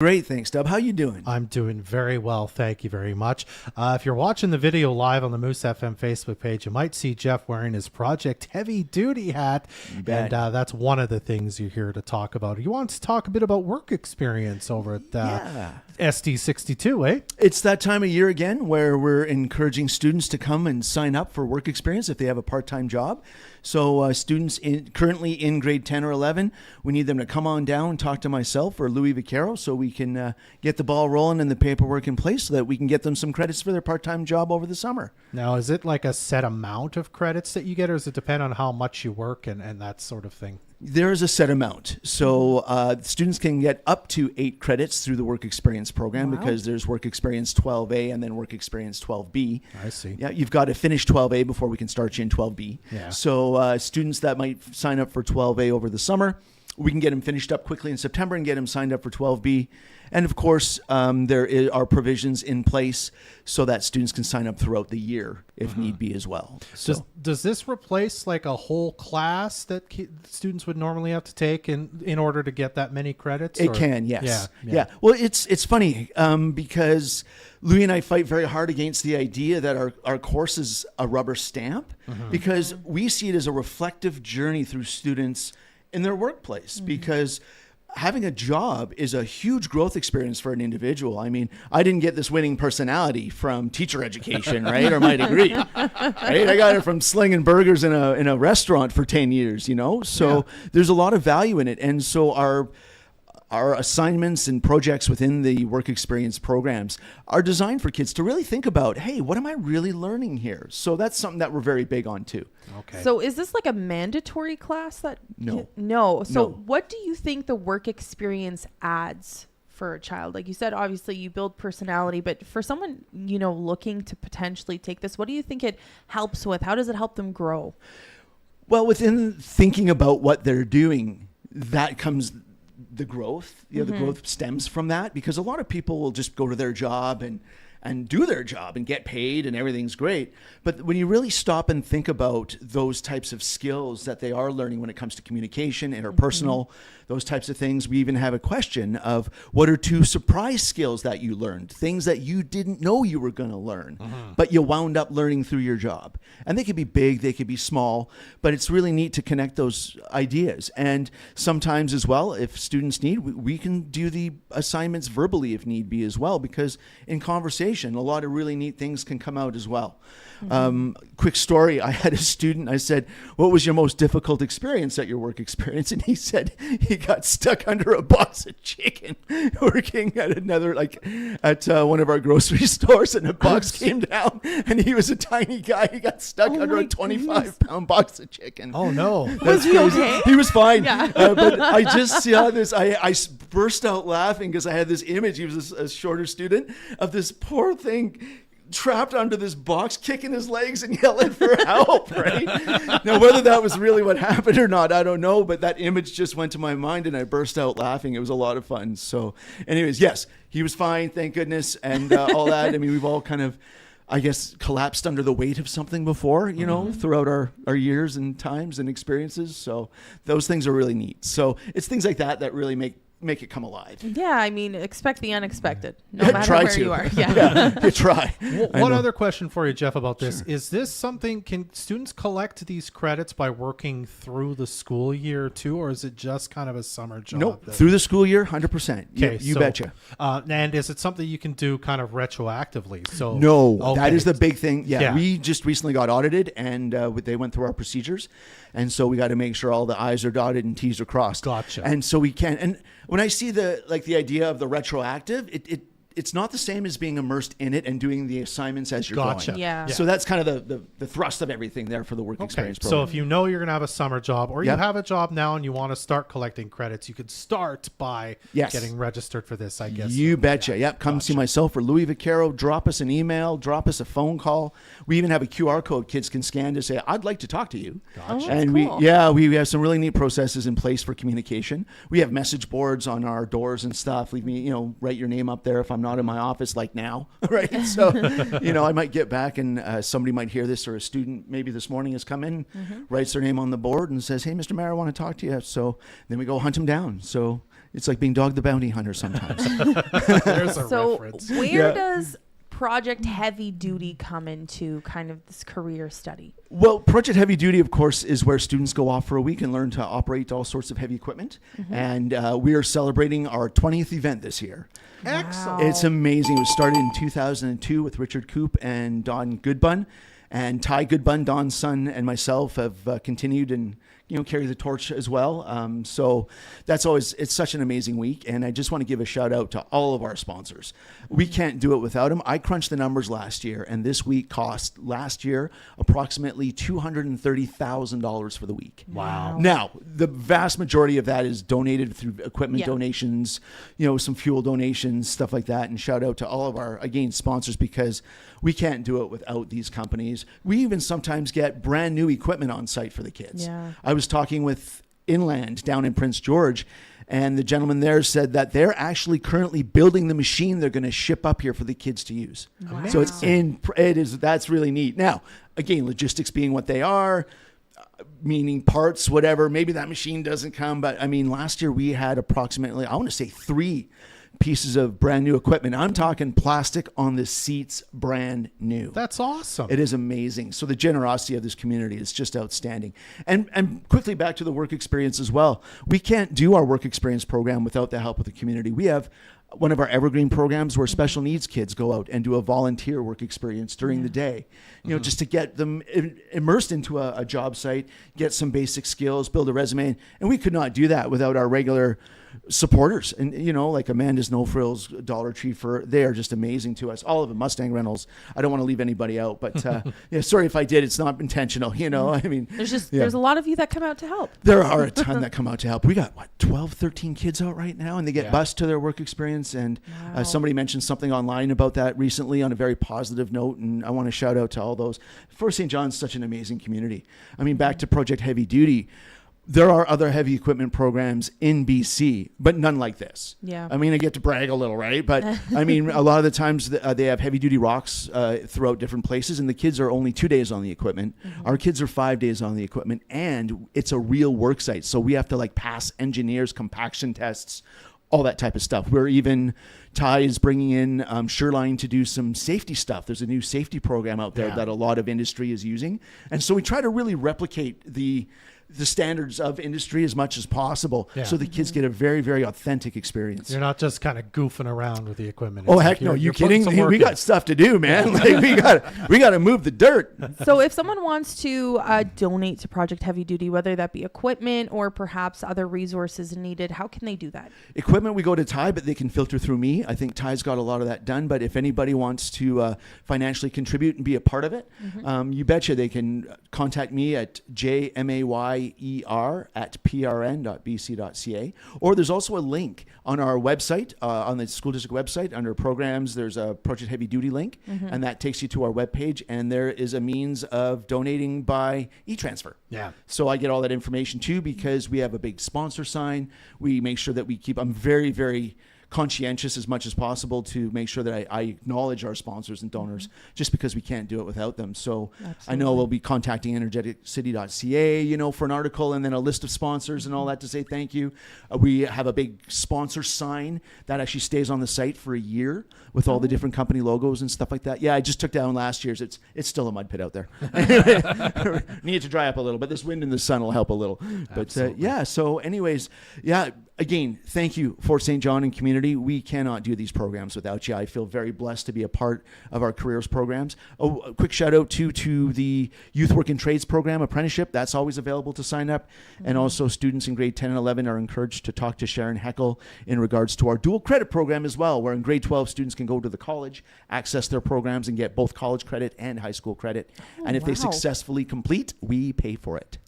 Great, thanks, Dub. How you doing? I'm doing very well, thank you very much. If you're watching the video live on the Moose FM Facebook page, you might see Jeff wearing his Project Heavy Duty hat, and that's one of the things you're here to talk about. You want to talk a bit about work experience over at SD62, eh? It's that time of year again where we're encouraging students to come and sign up for work experience if they have a part-time job. So students currently in grade 10 or 11, we need them to come on down and talk to myself or Louis Vaquero so we can get the ball rolling and the paperwork in place so that we can get them some credits for their part-time job over the summer. Now, is it like a set amount of credits that you get, or does it depend on how much you work and that sort of thing? There is a set amount. So students can get up to 8 credits through the Work Experience program because there's Work Experience 12A and then Work Experience 12B. I see. Yeah, you've got to finish 12A before we can start you in 12B. Yeah. So students that might sign up for 12A over the summer, we can get them finished up quickly in September and get them signed up for 12B. And of course, there are provisions in place so that students can sign up throughout the year if need be as well. So. Does this replace like a whole class that students would normally have to take in order to get that many credits? It can, yes. Yeah. Well, it's funny because Louis and I fight very hard against the idea that our course is a rubber stamp because we see it as a reflective journey through students in their workplace because having a job is a huge growth experience for an individual. I mean, I didn't get this winning personality from teacher education, right? Or my degree, right? I got it from slinging burgers in a restaurant for 10 years, you know? So there's a lot of value in it. And so our assignments and projects within the work experience programs are designed for kids to really think about, hey, what am I really learning here? So that's something that we're very big on too. Okay. So is this like a mandatory class that? No. No. So what do you think the work experience adds for a child? Like you said, obviously you build personality, but for someone, looking to potentially take this, what do you think it helps with? How does it help them grow? Well, within thinking about what they're doing, that comes the growth. The growth stems from that because a lot of people will just go to their job and do their job and get paid and everything's great. But when you really stop and think about those types of skills that they are learning when it comes to communication, interpersonal, those types of things, we even have a question of what are 2 surprise skills that you learned, things that you didn't know you were going to learn, but you wound up learning through your job. And they could be big, they could be small, but it's really neat to connect those ideas. And sometimes as well, if students need, we can do the assignments verbally if need be as well, because in conversation, a lot of really neat things can come out as well. Quick story, I had a student, I said, what was your most difficult experience at your work experience? And he said he got stuck under a box of chicken working at one of our grocery stores, and the box came down and he was a tiny guy. He got stuck under a 25-pound box of chicken. Oh no. Was he okay? He was fine. Yeah. But I just saw this, I burst out laughing because I had this image, he was a shorter student, of this poor thing trapped under this box, kicking his legs and yelling for help, right? Now, whether that was really what happened or not, I don't know, but that image just went to my mind and I burst out laughing. It was a lot of fun. So anyways, yes, he was fine, thank goodness, and all that. I mean, we've all kind of, I guess, collapsed under the weight of something before, throughout our years and times and experiences. So those things are really neat. So it's things like that really make it come alive. Yeah, I mean, expect the unexpected, no matter where you are. Yeah, you try. One other question for you, Jeff, about this. Sure. Is this something, can students collect these credits by working through the school year too, or is it just kind of a summer job? Nope, through the school year, 100%. Okay, you betcha. And is it something you can do kind of retroactively? So no, that is the big thing. Yeah, we just recently got audited and they went through our procedures. And so we got to make sure all the I's are dotted and T's are crossed. Gotcha. And so we can, and when I see the idea of the retroactive, it's not the same as being immersed in it and doing the assignments as you're going. Yeah. So that's kind of the thrust of everything there for the work experience program. So if you know you're going to have a summer job or you have a job now and you want to start collecting credits, you could start by getting registered for this, I guess. You betcha. Yep. Come see myself or Louis Vaquero. Drop us an email. Drop us a phone call. We even have a QR code kids can scan to say, I'd like to talk to you. Gotcha. And cool. we have some really neat processes in place for communication. We have message boards on our doors and stuff. Leave me, write your name up there if I'm not in my office like now, right? So, I might get back and somebody might hear this, or a student maybe this morning has come in, writes their name on the board and says, hey, Mr. Mayor, I want to talk to you. So then we go hunt them down. So It's like being Dog the Bounty Hunter sometimes. There's a So reference. where Yeah. does Project Heavy Duty come into kind of this career study? Well, Project Heavy Duty, of course, is where students go off for a week and learn to operate all sorts of heavy equipment. And we are celebrating our 20th event this year. Excellent. It's amazing. It was started in 2002 with Richard Koop and Don Goodbun. And Ty Goodbun, Don's son, and myself have continued and carry the torch as well. So it's such an amazing week. And I just want to give a shout out to all of our sponsors. We can't do it without them. I crunched the numbers last year, and this week cost last year approximately $230,000 for the week. Wow. Now, the vast majority of that is donated through equipment donations, some fuel donations, stuff like that. And shout out to all of our, again, sponsors, because we can't do it without these companies. We even sometimes get brand new equipment on site for the kids. Yeah. I was talking with Inland down in Prince George, and the gentleman there said that they're actually currently building the machine they're going to ship up here for the kids to use. Wow. So that's really neat. Now, again, logistics being what they are, meaning parts, whatever, maybe that machine doesn't come. But I mean, last year we had approximately, I want to say 3 pieces of brand new equipment. I'm talking plastic on the seats, brand new. That's awesome. It is amazing. So the generosity of this community is just outstanding. And quickly back to the work experience as well. We can't do our work experience program without the help of the community. We have one of our evergreen programs where special needs kids go out and do a volunteer work experience during the day, just to get them immersed into a job site, get some basic skills, build a resume. And we could not do that without our regular supporters. And, like Amanda's No Frills, Dollar Tree they are just amazing to us. All of them, Mustang Rentals. I don't want to leave anybody out, but sorry if I did. It's not intentional, I mean. There's a lot of you that come out to help. There are a ton that come out to help. We got, 12, 13 kids out right now, and they get bused to their work experience. And somebody mentioned something online about that recently on a very positive note, and I want to shout out to all those. Fort St. John's such an amazing community. I mean, back to Project Heavy Duty. There are other heavy equipment programs in BC, but none like this. Yeah. I mean, I get to brag a little, right? But I mean, a lot of the times they have heavy duty rocks throughout different places, and the kids are only 2 days on the equipment. Our kids are 5 days on the equipment, and it's a real work site. So we have to pass engineers, compaction tests, all that type of stuff. Ty is bringing in Shoreline to do some safety stuff. There's a new safety program out there that a lot of industry is using. And so we try to really replicate the standards of industry as much as possible, so the kids get a very, very authentic experience. You're not just kind of goofing around with the equipment. Oh, heck no. You kidding? We got stuff to do, man. we got to move the dirt. So if someone wants to donate to Project Heavy Duty, whether that be equipment or perhaps other resources needed, how can they do that? Equipment, we go to Ty, but they can filter through me. I think Ty's got a lot of that done. But if anybody wants to financially contribute and be a part of it, you betcha they can contact me at jmayer@prn.bc.ca. Or there's also a link on our website, on the school district website, under programs. There's a Project Heavy Duty link, and that takes you to our webpage. And there is a means of donating by e-transfer. Yeah. So I get all that information too, because we have a big sponsor sign. We make sure that I'm very, very conscientious as much as possible to make sure that I acknowledge our sponsors and donors, just because we can't do it without them. So I know we'll be contacting energeticcity.ca, for an article, and then a list of sponsors and all that to say thank you. We have a big sponsor sign that actually stays on the site for a year with all the different company logos and stuff like that. Yeah, I just took down last year's. It's still a mud pit out there. Need to dry up a little, but this wind and the sun will help a little. But so anyways, again, thank you, Fort St. John and community. We cannot do these programs without you. I feel very blessed to be a part of our careers programs. A quick shout out to the Youth Work and Trades program apprenticeship. That's always available to sign up. And also students in grade 10 and 11 are encouraged to talk to Sharon Heckel in regards to our dual credit program as well, where in grade 12 students can go to the college, access their programs, and get both college credit and high school credit. And if they successfully complete, we pay for it.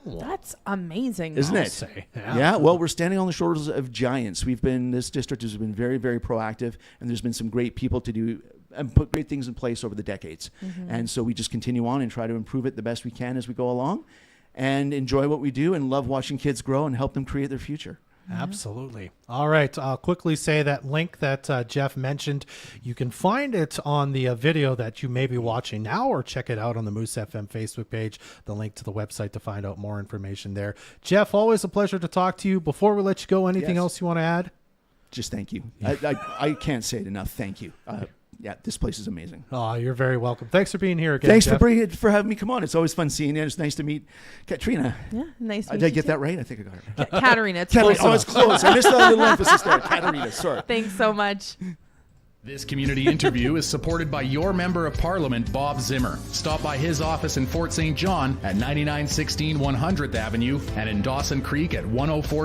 That's amazing. Isn't I'll it? say. Yeah. Well, we're standing on the shoulders of giants. This district has been very, very proactive, and there's been some great people to do and put great things in place over the decades. And so we just continue on and try to improve it the best we can as we go along, and enjoy what we do and love watching kids grow and help them create their future. Absolutely. All right. I'll quickly say that link that Jeff mentioned. You can find it on the video that you may be watching now, or check it out on the Moose FM Facebook page. The link to the website to find out more information there. Jeff, always a pleasure to talk to you. Before we let you go, anything else you want to add? Just thank you. I can't say it enough. Thank you. Yeah, this place is amazing. Oh, you're very welcome. Thanks for being here again. Thanks Jeff. for having me come on. It's always fun seeing you. It's nice to meet Katrina. Yeah, nice to meet Did I you get too. that right? I think I got it right. Katarina. It's Katarina. close Oh, it's close. I missed that little emphasis there. Katarina, sorry. Thanks so much. This community interview is supported by your Member of Parliament, Bob Zimmer. Stop by his office in Fort St. John at 9916 100th Avenue and in Dawson Creek at 104